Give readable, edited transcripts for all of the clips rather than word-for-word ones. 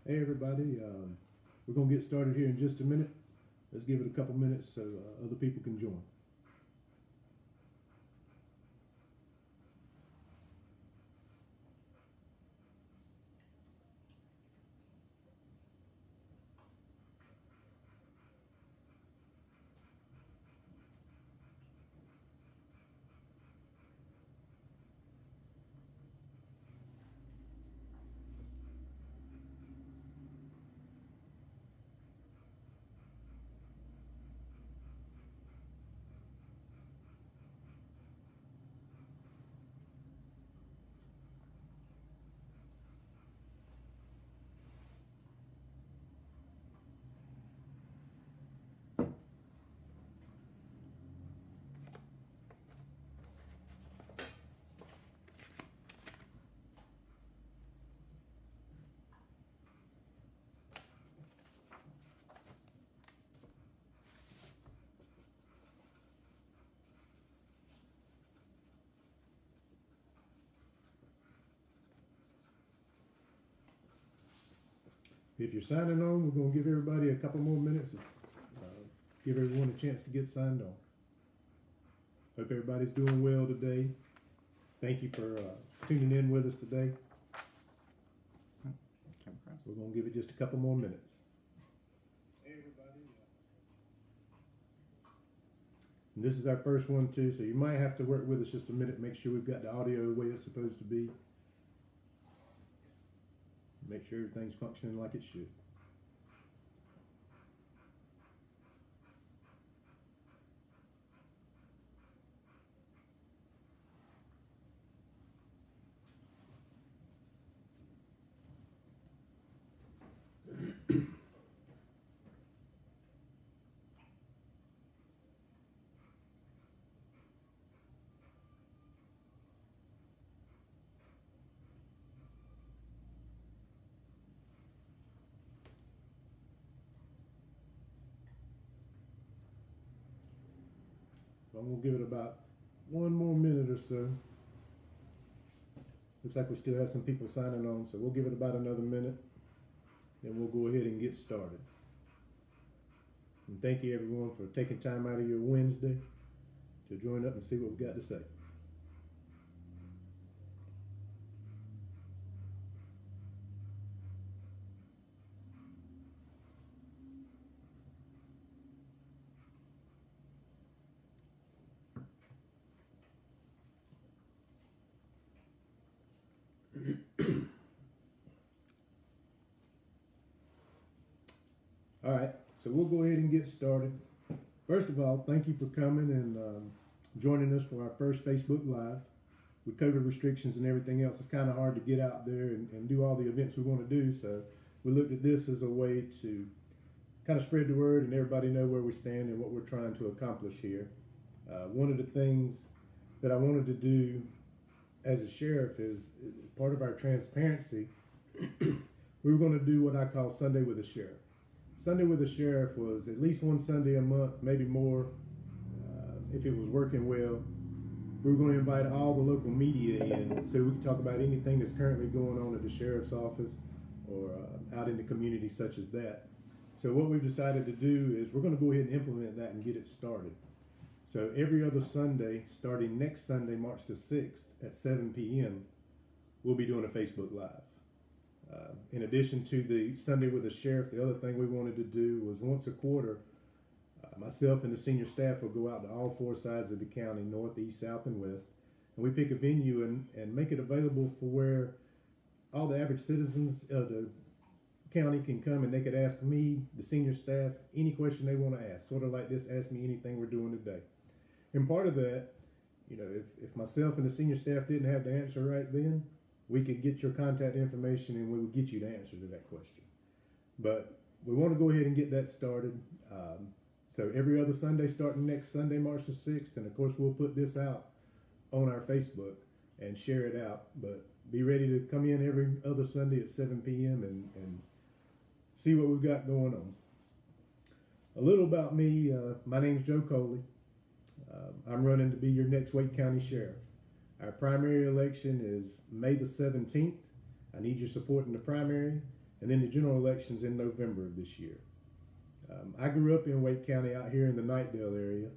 Hey everybody, we're going to get started here in just a minute. Let's give it a couple minutes so other people can join. If you're signing on, we're going to give everybody a couple more minutes to give everyone a chance to get signed on. Hope everybody's doing well today. Thank you for tuning in with us today. We're going to give it just a couple more minutes. Hey everybody. And this is our first one too, so you might have to work with us just a minute, make sure we've got the audio the way it's supposed to be. Make sure everything's functioning like it should. I'm going to give it about one more minute or so. Looks like we still have some people signing on, so we'll give it about another minute. Then we'll go ahead and get started. And thank you everyone for taking time out of your Wednesday to join up and see what we've got to say. All right, so we'll go ahead and get started. First of all, thank you for coming and joining us for our first Facebook Live. With COVID restrictions and everything else, it's kind of hard to get out there and do all the events we want to do. So we looked at this as a way to kind of spread the word and everybody know where we stand and what we're trying to accomplish here. One of the things that I wanted to do as a sheriff is part of our transparency. We were going to do what I call Sunday with the Sheriff. Sunday with the Sheriff was at least one Sunday a month, maybe more, if it was working well. We were going to invite all the local media in so we could talk about anything that's currently going on at the sheriff's office or out in the community such as that. So what we've decided to do is we're going to go ahead and implement that and get it started. So every other Sunday, starting next Sunday, March the 6th at 7 p.m., we'll be doing a Facebook Live. In addition to the Sunday with the Sheriff, the other thing we wanted to do was once a quarter, myself and the senior staff will go out to all four sides of the county, north, east, south, and west, and we pick a venue and make it available for where all the average citizens of the county can come and they could ask me, the senior staff, any question they want to ask, sort of like this, ask me anything we're doing today. And part of that, you know, if myself and the senior staff didn't have the answer right then, we could get your contact information and we would get you the answer to that question. But we want to go ahead and get that started. So every other Sunday starting next Sunday, March the 6th, and of course we'll put this out on our Facebook and share it out. But be ready to come in every other Sunday at 7 p.m. and see what we've got going on. A little about me, my name's Joe Coley. I'm running to be your next Wake County Sheriff. Our primary election is May the 17th. I need your support in the primary. and then the general elections in November of this year. I grew up in Wake County out here in the Knightdale area.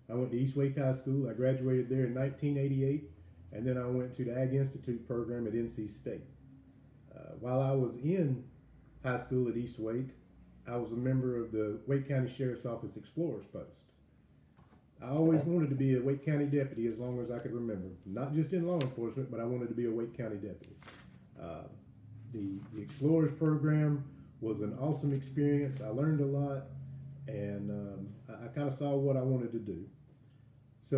I went to East Wake High School. I graduated there in 1988, and then I went to the Ag Institute program at NC State. While I was in high school at East Wake, I was a member of the Wake County Sheriff's Office Explorers Post. I always wanted to be a Wake County deputy as long as I could remember. Not just in law enforcement, but I wanted to be a Wake County deputy. The Explorers program was an awesome experience. I learned a lot, and I kind of saw what I wanted to do. So,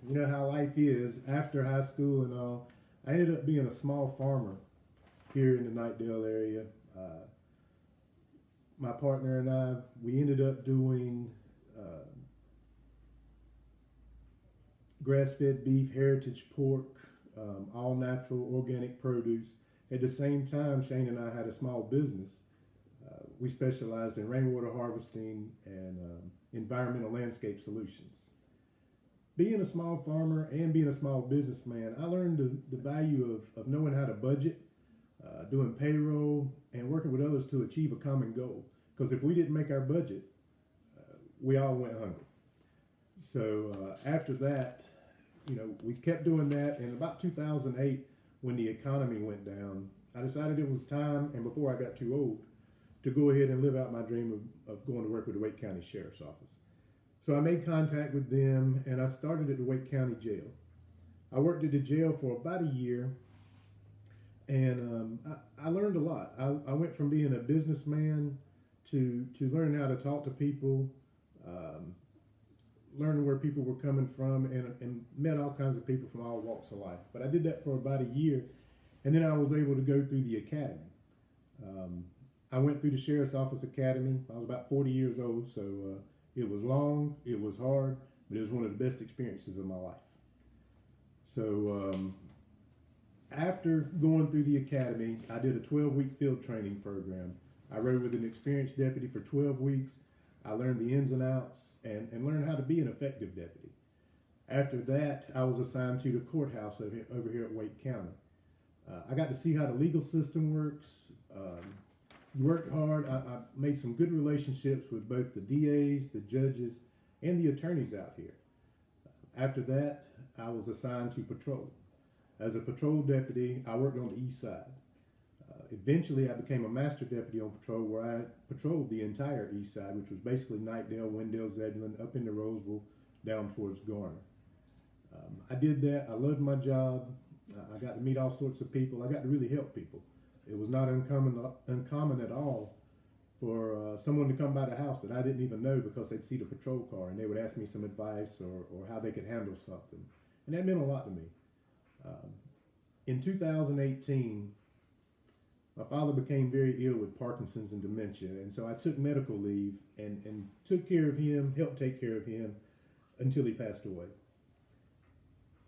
you know how life is. After high school and all, I ended up being a small farmer here in the Knightdale area. My partner and I, we ended up doing grass-fed beef, heritage pork, all natural organic produce. At the same time, Shane and I had a small business. We specialized in rainwater harvesting and environmental landscape solutions. Being a small farmer and being a small businessman, I learned the value of knowing how to budget, doing payroll, and working with others to achieve a common goal. Because if we didn't make our budget, we all went hungry. So after that, you know, we kept doing that. And about 2008, when the economy went down, I decided it was time, and before I got too old, to go ahead and live out my dream of going to work with the Wake County Sheriff's Office. So I made contact with them, and I started at the Wake County Jail. I worked at the jail for about a year, and I learned a lot. I went from being a businessman to learning how to talk to people, learning where people were coming from, and met all kinds of people from all walks of life. But I did that for about a year, and then I was able to go through the academy. I went through the Sheriff's Office Academy. I was about 40 years old, so it was long, it was hard, but it was one of the best experiences of my life. So after going through the academy, I did a 12-week field training program. I rode with an experienced deputy for 12 weeks. I learned the ins and outs and learned how to be an effective deputy. After that, I was assigned to the courthouse over here at Wake County. I got to see how the legal system works. Worked hard. I made some good relationships with both the DAs, the judges, and the attorneys out here. After that, I was assigned to patrol. As a patrol deputy, I worked on the east side. Eventually, I became a master deputy on patrol, where I patrolled the entire east side, which was basically Knightdale, Wendell, Zebulon, up into Roseville, down towards Garner. I did that. I loved my job. I got to meet all sorts of people. I got to really help people. It was not uncommon at all for someone to come by the house that I didn't even know because they'd see the patrol car and they would ask me some advice or how they could handle something. And that meant a lot to me. In 2018, my father became very ill with Parkinson's and dementia, and so I took medical leave and took care of him, helped take care of him until he passed away.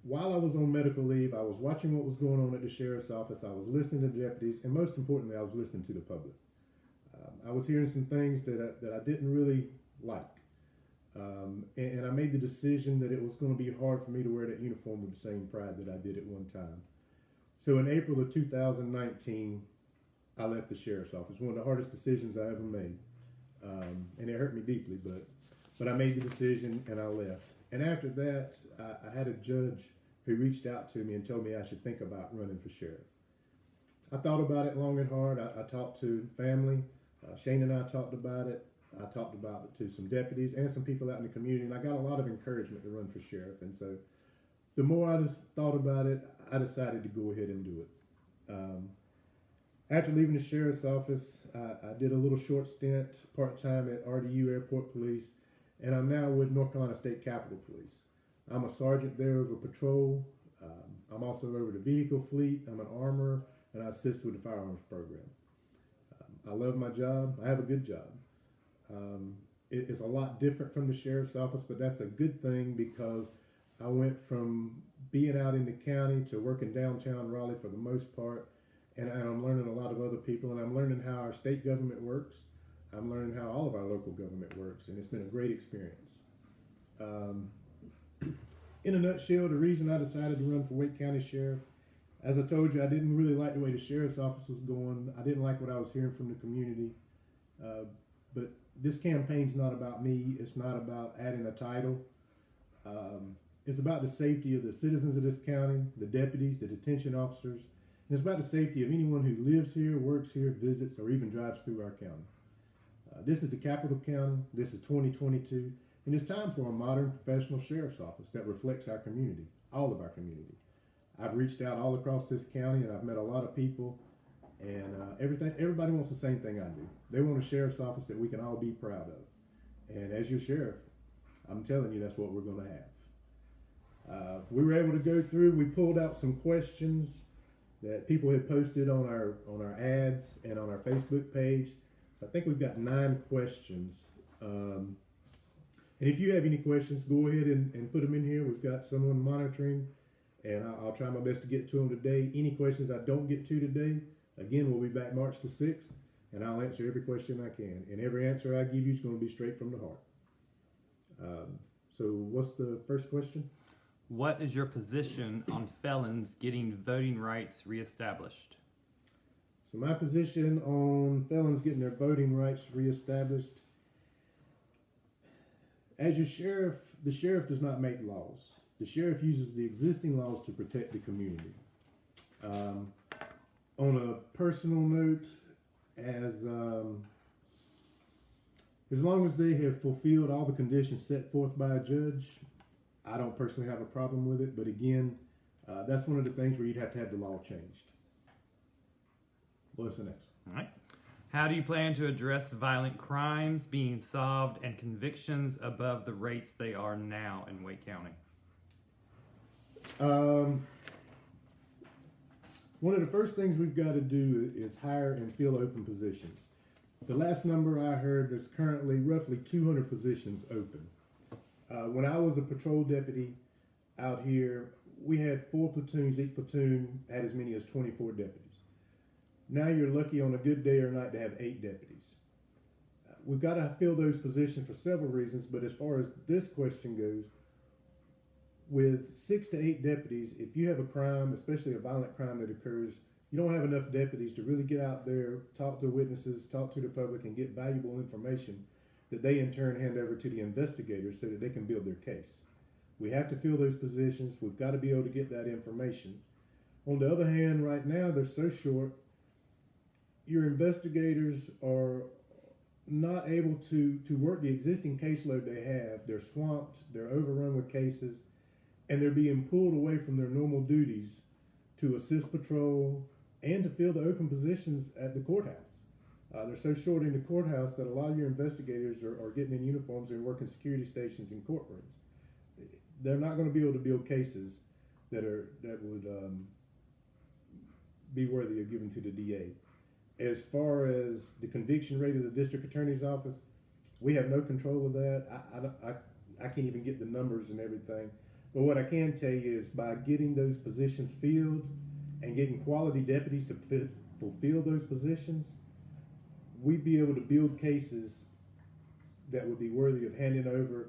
While I was on medical leave, I was watching what was going on at the sheriff's office. I was listening to the deputies, and most importantly, I was listening to the public. I was hearing some things that I didn't really like, and I made the decision that it was going to be hard for me to wear that uniform with the same pride that I did at one time. So in April of 2019, I left the sheriff's office. One of the hardest decisions I ever made, and it hurt me deeply, but I made the decision and I left. And after that, I had a judge who reached out to me and told me I should think about running for sheriff. I thought about it long and hard. I talked to family. Shane and I talked about it. I talked about it to some deputies and some people out in the community, and I got a lot of encouragement to run for sheriff. And so the more I just thought about it, I decided to go ahead and do it. After leaving the sheriff's office, I did a little short stint part-time at RDU Airport Police, and I'm now with North Carolina State Capitol Police. I'm a sergeant there over patrol. I'm also over the vehicle fleet. I'm an armorer, and I assist with the firearms program. I love my job. I have a good job. It's a lot different from the sheriff's office, but that's a good thing because I went from being out in the county to working downtown Raleigh for the most part, and I'm learning a lot of other people, and I'm learning how our state government works. I'm learning how all of our local government works, and it's been a great experience. In a nutshell, the reason I decided to run for Wake County Sheriff, As I told you, I didn't really like the way the sheriff's office was going. I didn't like what I was hearing from the community. But this campaign's not about me. It's not about adding a title. It's about the safety of the citizens of this county, the deputies, the detention officers. And it's about the safety of anyone who lives here, works here, visits, or even drives through our county. This is the capital county. This is 2022. And it's time for a modern professional sheriff's office that reflects our community, all of our community. I've reached out all across this county and I've met a lot of people, and everybody wants the same thing I do. They want a sheriff's office that we can all be proud of. And as your sheriff, I'm telling you, that's what we're going to have. We were able to go through, we pulled out some questions that people had posted on our ads and on our Facebook page. I think we've got 9 questions. And if you have any questions, go ahead and put them in here. We've got someone monitoring, and I'll try my best to get to them today. Any questions I don't get to today, again, we'll be back March the 6th, and I'll answer every question I can. And every answer I give you is going to be straight from the heart. So what's the first question? What is your position on felons getting voting rights reestablished? So my position on felons getting their voting rights reestablished, as your sheriff, the sheriff does not make laws. The sheriff uses the existing laws to protect the community. On a personal note, as long as they have fulfilled all the conditions set forth by a judge, I don't personally have a problem with it. But again, that's one of the things where you'd have to have the law changed. What's the next? All right. How do you plan to address violent crimes being solved and convictions above the rates they are now in Wake County? One of the first things we've got to do is hire and fill open positions. The last number I heard, there's currently roughly 200 positions open. When I was a patrol deputy out here, we had 4 platoons. Each platoon had as many as 24 deputies. Now you're lucky on a good day or night to have 8 deputies. We've got to fill those positions for several reasons, but as far as this question goes, with 6 to 8 deputies, if you have a crime, especially a violent crime that occurs, you don't have enough deputies to really get out there, talk to witnesses, talk to the public, and get valuable information that they in turn hand over to the investigators so that they can build their case. We have to fill those positions. We've got to be able to get that information. On the other hand, right now, they're so short, your investigators are not able to work the existing caseload they have. They're swamped, they're overrun with cases, and they're being pulled away from their normal duties to assist patrol and to fill the open positions at the courthouse. They're so short in the courthouse that a lot of your investigators are getting in uniforms and working security stations in courtrooms. They're not going to be able to build cases that would be worthy of giving to the DA. As far as the conviction rate of the district attorney's office, we have no control of that. I can't even get the numbers and everything. But what I can tell you is by getting those positions filled and getting quality deputies to fulfill those positions, we'd be able to build cases that would be worthy of handing over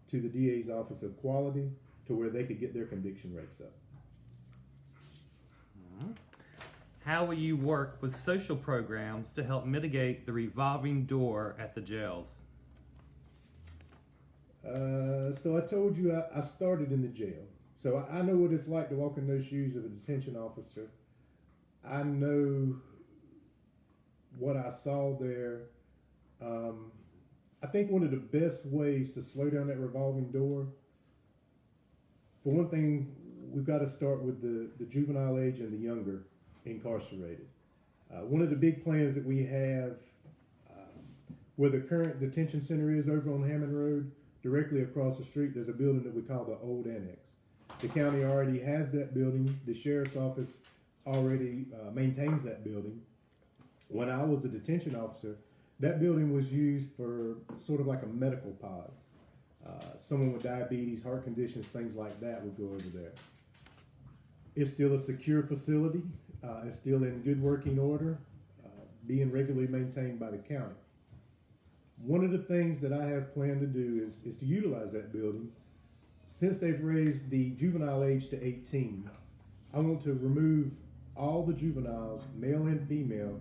to the DA's office of quality to where they could get their conviction rates up. How will you work with social programs to help mitigate the revolving door at the jails? So I told you I started in the jail. So I know what it's like to walk in those shoes of a detention officer. I know what I saw there. I think one of the best ways to slow down that revolving door, for one thing, we've got to start with the juvenile age and the younger incarcerated. One of the big plans that we have, where the current detention center is over on Hammond Road, directly across the street, there's a building that we call the Old Annex. The county already has that building. The sheriff's office already maintains that building. When I was a detention officer, that building was used for sort of like a medical pods. Someone with diabetes, heart conditions, things like that would go over there. It's still a secure facility. It's still in good working order, being regularly maintained by the county. One of the things that I have planned to do is to utilize that building. Since they've raised the juvenile age to 18, I want to remove all the juveniles, male and female,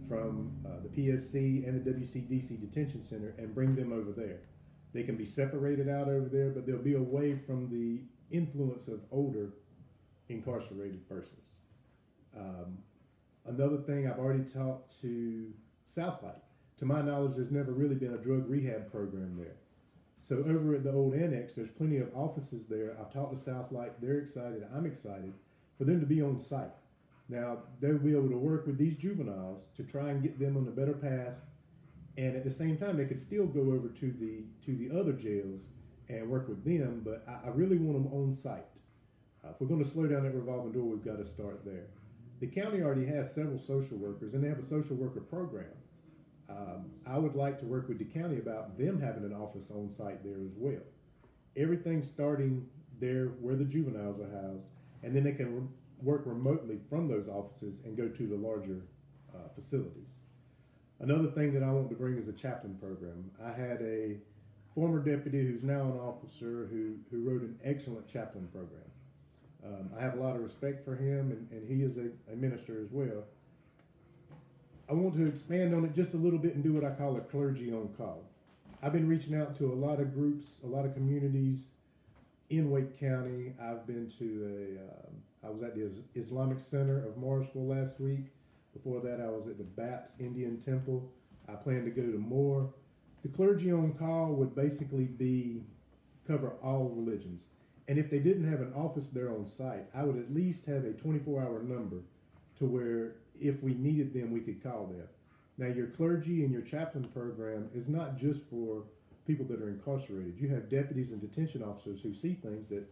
from the PSC and the WCDC detention center and bring them over there. They can be separated out over there, but they'll be away from the influence of older incarcerated persons. Another thing, I've already talked to Southlight. To my knowledge, there's never really been a drug rehab program there. So over at the old annex, there's plenty of offices there. I've talked to Southlight. They're excited. I'm excited for them to be on site. Now, they'll be able to work with these juveniles to try and get them on a better path. And at the same time, they could still go over to the other jails and work with them. But I really want them on site. If we're going to slow down that revolving door, we've got to start there. The county already has several social workers, and they have a social worker program. I would like to work with the county about them having an office on site there as well. Everything's starting there where the juveniles are housed, and then they can work remotely from those offices and go to the larger facilities. Another thing that I want to bring is a chaplain program. I had a former deputy who's now an officer who wrote an excellent chaplain program. I have a lot of respect for him, and he is a minister as well. I want to expand on it just a little bit and do what I call a clergy on call. I've been reaching out to a lot of groups, a lot of communities in Wake County. I've been to I was at the Islamic Center of Morrisville last week. Before that, I was at the Baptist Indian Temple. I plan to go to more. The clergy on call would basically cover all religions. And if they didn't have an office there on site, I would at least have a 24-hour number to where if we needed them, we could call them. Now, your clergy and your chaplain program is not just for people that are incarcerated. You have deputies and detention officers who see things that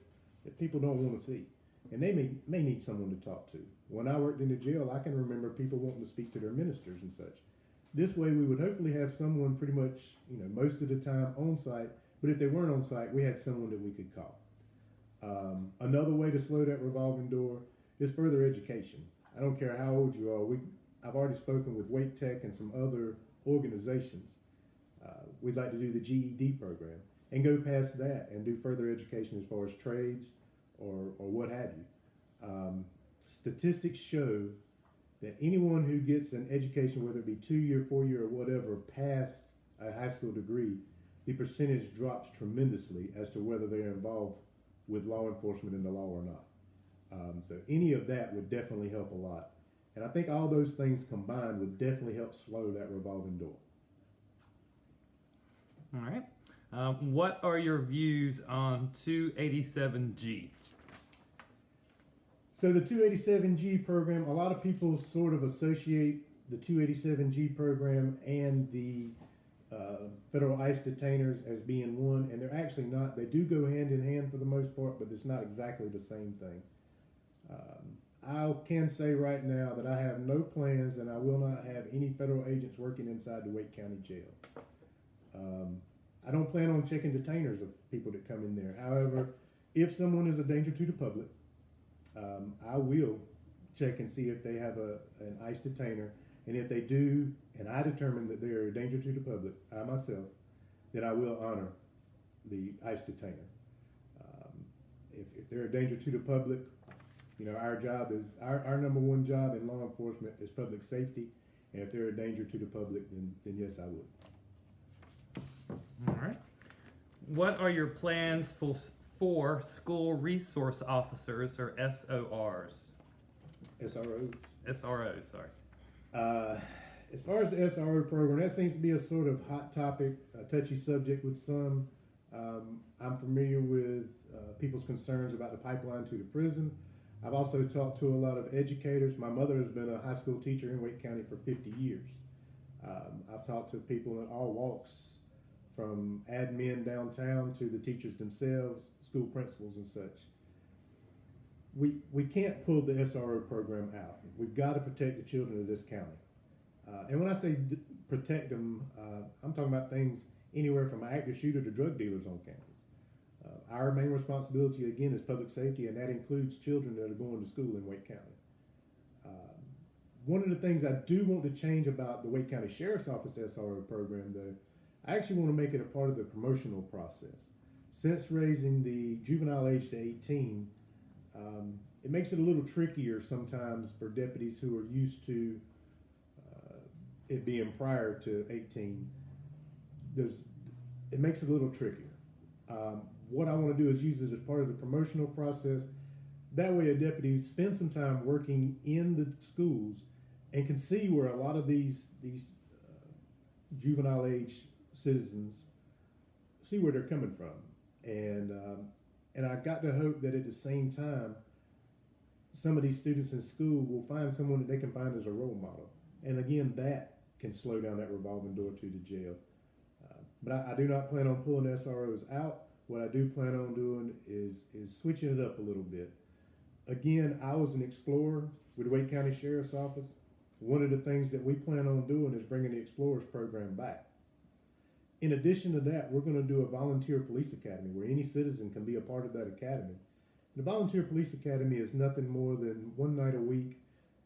people don't want to see. And they may need someone to talk to. When I worked in the jail, I can remember people wanting to speak to their ministers and such. This way, we would hopefully have someone pretty much, most of the time on site. But if they weren't on site, we had someone that we could call. Another way to slow that revolving door is further education. I don't care how old you are. I've already spoken with Wake Tech and some other organizations. We'd like to do the GED program and go past that and do further education as far as trades or what have you. Statistics show that anyone who gets an education, whether it be 2-year, 4-year, or whatever, past a high school degree, the percentage drops tremendously as to whether they're involved with law enforcement in the law or not. So any of that would definitely help a lot. And I think all those things combined would definitely help slow that revolving door. All right. What are your views on 287G? So the 287G program, a lot of people sort of associate the 287G program and the federal ICE detainers as being one, and they're actually not. They do go hand in hand for the most part, but it's not exactly the same thing. I can say right now that I have no plans and I will not have any federal agents working inside the Wake County Jail. I don't plan on checking detainers of people that come in there. However, if someone is a danger to the public, I will check and see if they have an ICE detainer. And if they do, and I determine that they are a danger to the public, I myself, then I will honor the ICE detainer. If they're a danger to the public, our job is, our number one job in law enforcement is public safety. And if they're a danger to the public, then yes, I would. All right. What are your plans for school resource officers, or SORs? SROs. SROs, sorry. As far as the SRO program, that seems to be a sort of hot topic, a touchy subject with some. I'm familiar with people's concerns about the pipeline to the prison. I've also talked to a lot of educators. My mother has been a high school teacher in Wake County for 50 years. I've talked to people in all walks, from admin downtown to the teachers themselves, school principals and such. We can't pull the SRO program out. We've got to protect the children of this county. And when I say protect them, I'm talking about things anywhere from an active shooter to drug dealers on campus. Our main responsibility, again, is public safety, and that includes children that are going to school in Wake County. One of the things I do want to change about the Wake County Sheriff's Office SRO program, though, I actually want to make it a part of the promotional process. Since raising the juvenile age to 18, it makes it a little trickier sometimes for deputies who are used to it being prior to 18. It makes it a little trickier. What I want to do is use it as part of the promotional process. That way a deputy spends some time working in the schools and can see where a lot of these juvenile age citizens, see where they're coming from. And I got to hope that at the same time, some of these students in school will find someone that they can find as a role model. And again, that can slow down that revolving door to the jail. But I do not plan on pulling SROs out. What I do plan on doing is switching it up a little bit. Again, I was an explorer with the Wake County Sheriff's Office. One of the things that we plan on doing is bringing the Explorers program back. In addition to that, we're going to do a volunteer police academy where any citizen can be a part of that academy. The volunteer police academy is nothing more than one night a week.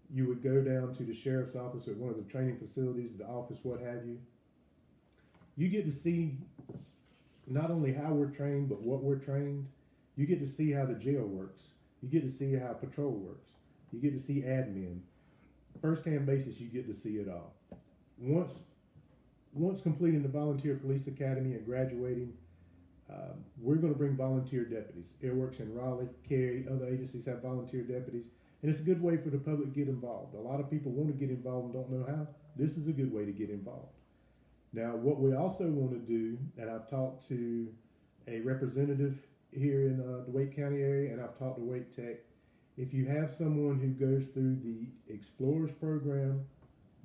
You would go down to the sheriff's office at one of the training facilities, the office, what have you. You get to see not only how we're trained, but what we're trained. You get to see how the jail works. You get to see how patrol works. You get to see admin. First-hand basis, you get to see it all. Once completing the volunteer police academy and graduating, we're going to bring volunteer deputies. Airworks in Raleigh, Cary, other agencies have volunteer deputies, and it's a good way for the public to get involved. A lot of people want to get involved and don't know how. This is a good way to get involved. Now, what we also want to do, and I've talked to a representative here in the Wake County area, and I've talked to Wake Tech. If you have someone who goes through the Explorers program,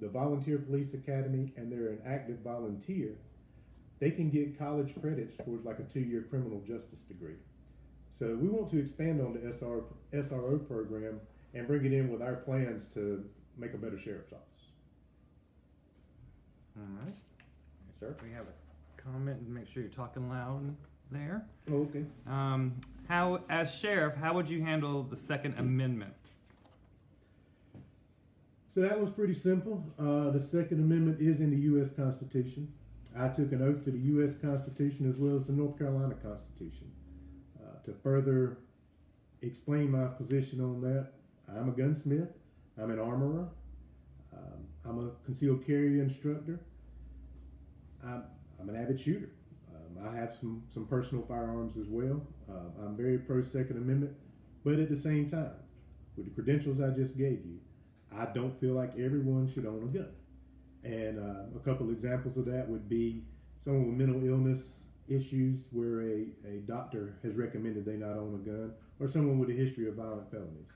the Volunteer Police Academy, and they're an active volunteer, they can get college credits towards like a 2-year criminal justice degree. So we want to expand on the SRO program and bring it in with our plans to make a better sheriff's office. All right. Sir? We have a comment, and make sure you're talking loud there. Oh, okay. How, as sheriff, how would you handle the Second Amendment? So that was pretty simple. The Second Amendment is in the U.S. Constitution. I took an oath to the U.S. Constitution as well as the North Carolina Constitution. To further explain my position on that, I'm a gunsmith, I'm an armorer, I'm a concealed carry instructor, I'm an avid shooter. I have some personal firearms as well. I'm very pro Second Amendment, but at the same time, with the credentials I just gave you, I don't feel like everyone should own a gun. And a couple examples of that would be someone with mental illness issues where a doctor has recommended they not own a gun, or someone with a history of violent felonies.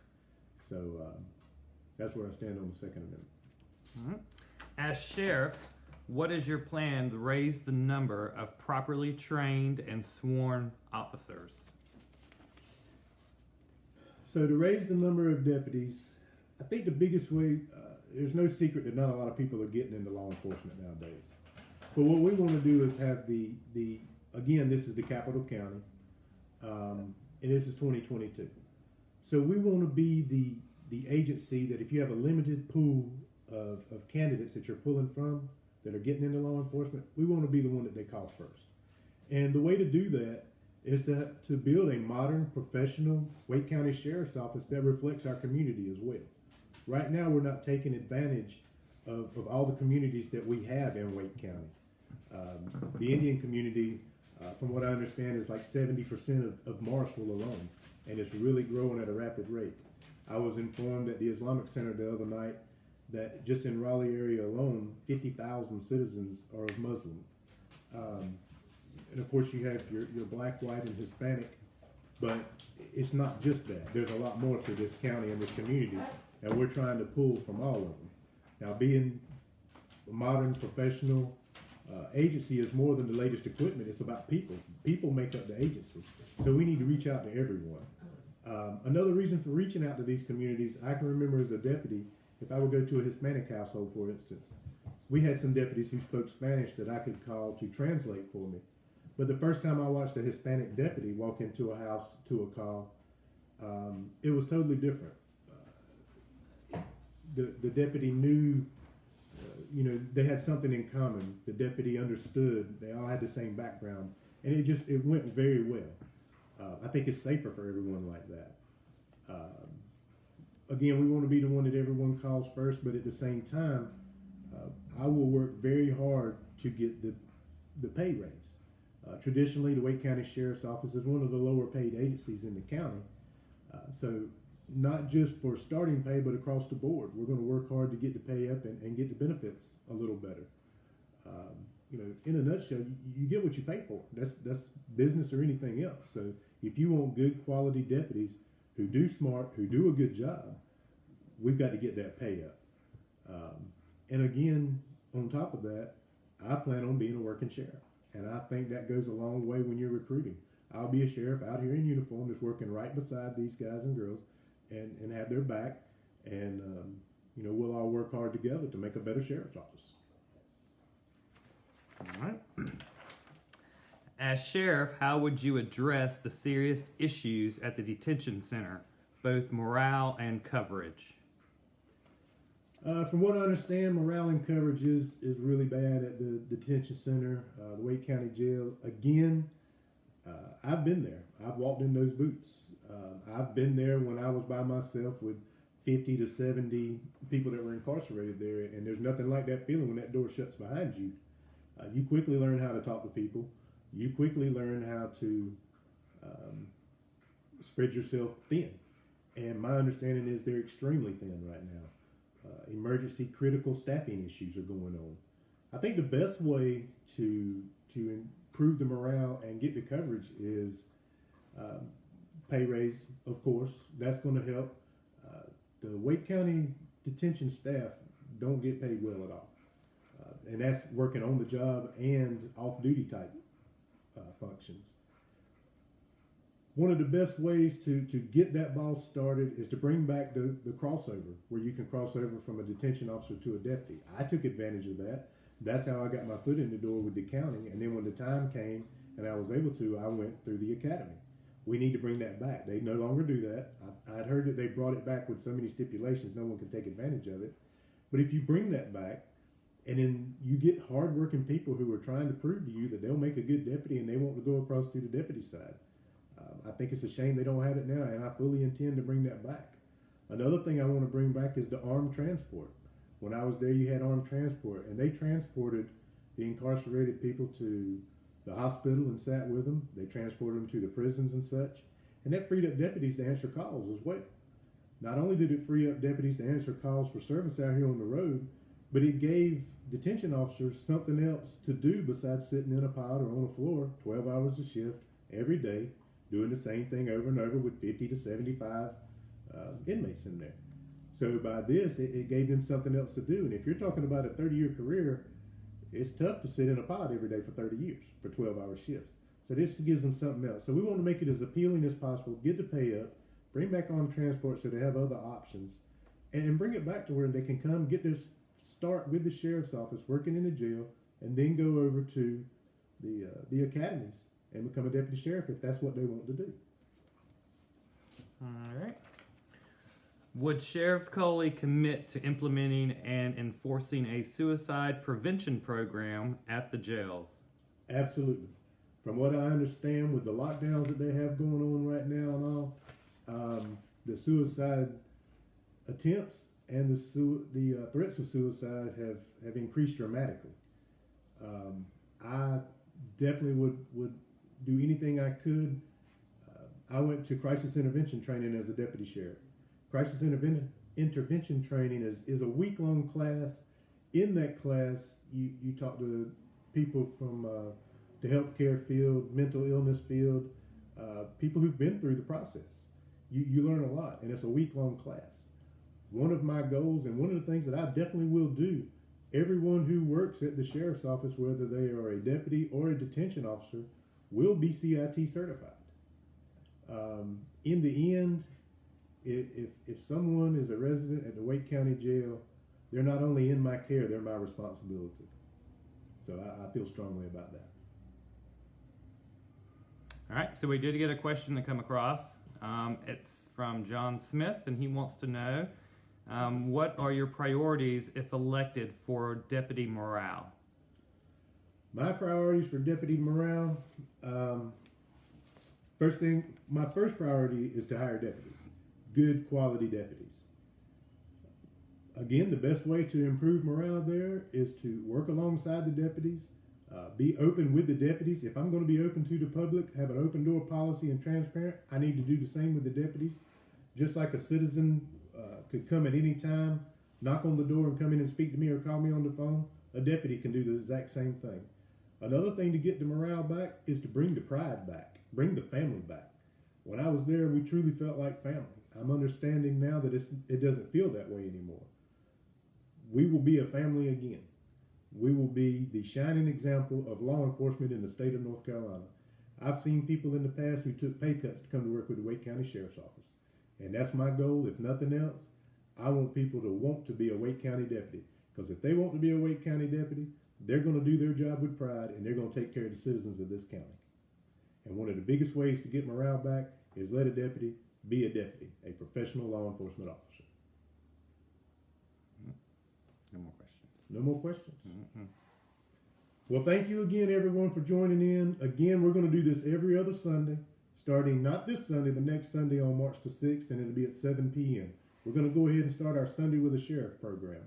So that's where I stand on the Second Amendment. All right. As sheriff, what is your plan to raise the number of properly trained and sworn officers? So to raise the number of deputies, I think the biggest way, there's no secret that not a lot of people are getting into law enforcement nowadays. But what we want to do is have again, this is the capital county, and this is 2022. So we want to be the agency that if you have a limited pool of candidates that you're pulling from that are getting into law enforcement, we want to be the one that they call first. And the way to do that is to build a modern, professional Wake County Sheriff's Office that reflects our community as well. Right now, we're not taking advantage of all the communities that we have in Wake County. The Indian community, from what I understand, is like 70% of Marshall alone, and it's really growing at a rapid rate. I was informed at the Islamic Center the other night that just in Raleigh area alone, 50,000 citizens are of Muslim. And of course you have your black, white, and Hispanic, but it's not just that. There's a lot more to this county and this community, and we're trying to pull from all of them. Now, being a modern, professional agency is more than the latest equipment. It's about people. People make up the agency. So we need to reach out to everyone. Another reason for reaching out to these communities, I can remember as a deputy, if I would go to a Hispanic household, for instance, we had some deputies who spoke Spanish that I could call to translate for me. But the first time I watched a Hispanic deputy walk into a house to a call, it was totally different. The deputy knew, they had something in common. The deputy understood. They all had the same background, and it went very well. I think it's safer for everyone like that. again, we want to be the one that everyone calls first, but at the same time, I will work very hard to get the pay raise. Traditionally, the Wake County Sheriff's Office is one of the lower paid agencies in the county. So not just for starting pay, but across the board, we're going to work hard to get the pay up and get the benefits a little better. In a nutshell, you get what you pay for. That's business or anything else. So if you want good quality deputies who do smart, who do a good job, we've got to get that pay up. And again, on top of that, I plan on being a working sheriff. And I think that goes a long way when you're recruiting. I'll be a sheriff out here in uniform that's working right beside these guys and girls and have their back. And, we'll all work hard together to make a better sheriff's office. All right. As sheriff, how would you address the serious issues at the detention center, both morale and coverage? From what I understand, morale and coverage is really bad at the detention center, the Wake County Jail. Again, I've been there. I've walked in those boots. I've been there when I was by myself with 50 to 70 people that were incarcerated there, and there's nothing like that feeling when that door shuts behind you. You quickly learn how to talk to people. You quickly learn how to spread yourself thin. And my understanding is they're extremely thin right now. Emergency critical staffing issues are going on. I think the best way to improve the morale and get the coverage is pay raise, of course. That's going to help. The Wake County detention staff don't get paid well at all. And that's working on the job and off-duty type functions. One of the best ways to get that ball started is to bring back the crossover, where you can cross over from a detention officer to a deputy. I took advantage of that. That's how I got my foot in the door with the county. And then when the time came and I was able to, I went through the academy. We need to bring that back. They no longer do that. I'd heard that they brought it back with so many stipulations, no one can take advantage of it. But if you bring that back, and then you get hardworking people who are trying to prove to you that they'll make a good deputy and they want to go across to the deputy side. I think it's a shame they don't have it now, and I fully intend to bring that back. Another thing I want to bring back is the armed transport. When I was there, you had armed transport, and they transported the incarcerated people to the hospital and sat with them. They transported them to the prisons and such, and that freed up deputies to answer calls as well. Not only did it free up deputies to answer calls for service out here on the road, but it gave detention officers something else to do besides sitting in a pod or on a floor 12 hours a shift every day, doing the same thing over and over with 50 to 75 inmates in there. So by this, it gave them something else to do. And if you're talking about a 30-year career, it's tough to sit in a pod every day for 30 years for 12-hour shifts. So this gives them something else. So we want to make it as appealing as possible, get the pay up, bring back armed transport so they have other options, and bring it back to where they can come get their start with the sheriff's office, working in the jail, and then go over to the academies and become a deputy sheriff if that's what they want to do. All right. Would Sheriff Coley commit to implementing and enforcing a suicide prevention program at the jails? Absolutely. From what I understand, with the lockdowns that they have going on right now and all, the suicide attempts and the threats of suicide have increased dramatically. I definitely would do anything I could. I went to crisis intervention training as a deputy sheriff. Crisis intervention training is a week-long class. In that class, you talk to people from the healthcare field, mental illness field, people who've been through the process. You learn a lot, and it's a week-long class. One of my goals, and one of the things that I definitely will do, everyone who works at the sheriff's office, whether they are a deputy or a detention officer, will be CIT certified. In the end, if someone is a resident at the Wake County Jail, they're not only in my care, they're my responsibility. So I feel strongly about that. All right, so we did get a question to come across. It's from John Smith, and he wants to know, what are your priorities if elected for deputy morale? My priorities for deputy morale, my first priority is to hire deputies, good quality deputies. again, the best way to improve morale there is to work alongside the deputies, be open with the deputies. If I'm going to be open to the public, have an open door policy and transparent, I need to do the same with the deputies. Just like a citizen could come at any time, knock on the door and come in and speak to me or call me on the phone, a deputy can do the exact same thing. Another thing to get the morale back is to bring the pride back, bring the family back. When I was there, we truly felt like family. I'm understanding now that it doesn't feel that way anymore. We will be a family again. We will be the shining example of law enforcement in the state of North Carolina. I've seen people in the past who took pay cuts to come to work with the Wake County Sheriff's Office. And that's my goal. If nothing else, I want people to want to be a Wake County deputy. Because if they want to be a Wake County deputy, they're going to do their job with pride and they're going to take care of the citizens of this county. And one of the biggest ways to get morale back is let a deputy be a deputy, a professional law enforcement officer. No more questions. No more questions. Mm-hmm. Well, thank you again, everyone, for joining in. Again, we're going to do this every other Sunday, starting not this Sunday, but next Sunday on March the 6th, and it'll be at 7 p.m. We're going to go ahead and start our Sunday with a Sheriff program.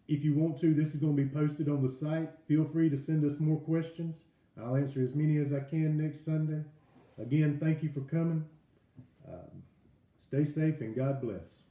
If you want to, this is going to be posted on the site. Feel free to send us more questions. I'll answer as many as I can next Sunday. Again, thank you for coming. Stay safe and God bless.